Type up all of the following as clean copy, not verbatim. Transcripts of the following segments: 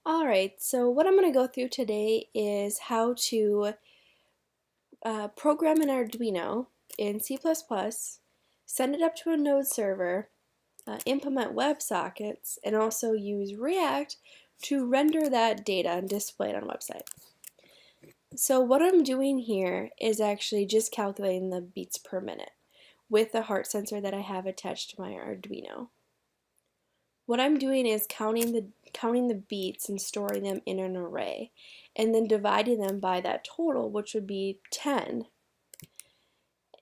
Alright, so what I'm going to go through today is how to program an Arduino in C++, send it up to a node server, implement WebSockets, and also use React to render that data and display it on a website. So what I'm doing here is actually just calculating the beats per minute with the heart sensor that I have attached to my Arduino. What I'm doing is counting the beats and storing them in an array, and then dividing them by that total, which would be 10.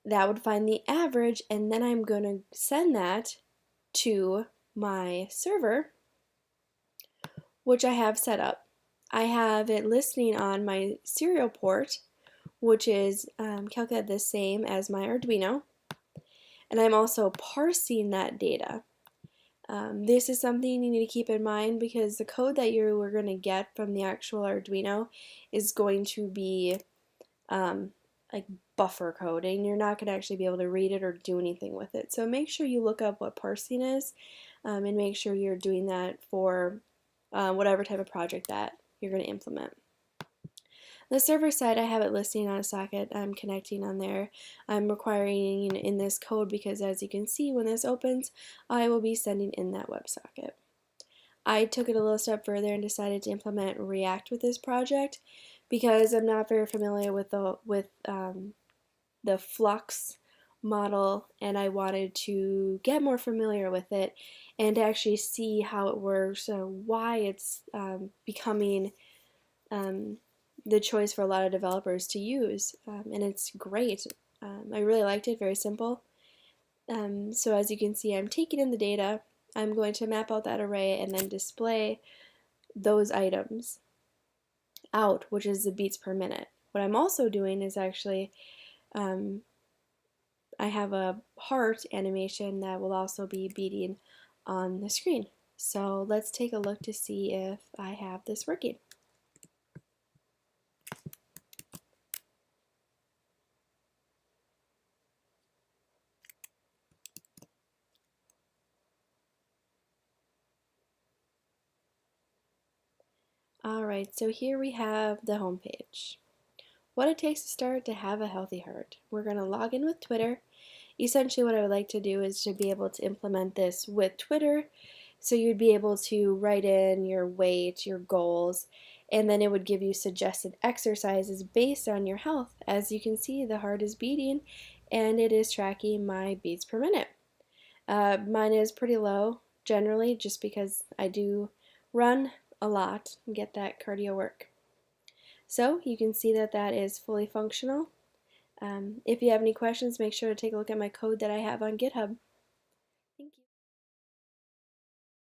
That would find the average, and then I'm going to send that to my server, which I have set up. I have it listening on my serial port, which is calculated the same as my Arduino, and I'm also parsing that data. This is something you need to keep in mind because the code that you are going to get from the actual Arduino is going to be like buffer code, and you're not going to actually be able to read it or do anything with it. So make sure you look up what parsing is, and make sure you're doing that for whatever type of project that you're going to implement. On the server side, I have it listing on a socket. I'm connecting on there. I'm requiring in this code because, as you can see, when this opens, I will be sending in that WebSocket. I took it a little step further and decided to implement React with this project because I'm not very familiar with the Flux model, and I wanted to get more familiar with it and to actually see how it works, why it's becoming the choice for a lot of developers to use, and it's great. I really liked it, very simple. So as you can see, I'm taking in the data, I'm going to map out that array and then display those items out, which is the beats per minute. What I'm also doing is actually, I have a heart animation that will also be beating on the screen. So let's take a look to see if I have this working. Alright, so here we have the home page. What it takes to start to have a healthy heart. We're going to log in with Twitter. Essentially what I would like to do is to be able to implement this with Twitter, so you'd be able to write in your weight, your goals, and then it would give you suggested exercises based on your health. As you can see, the heart is beating and it is tracking my beats per minute. Mine is pretty low generally just because I do run a lot and get that cardio work. So you can see that that is fully functional. If you have any questions, make sure to take a look at my code that I have on GitHub.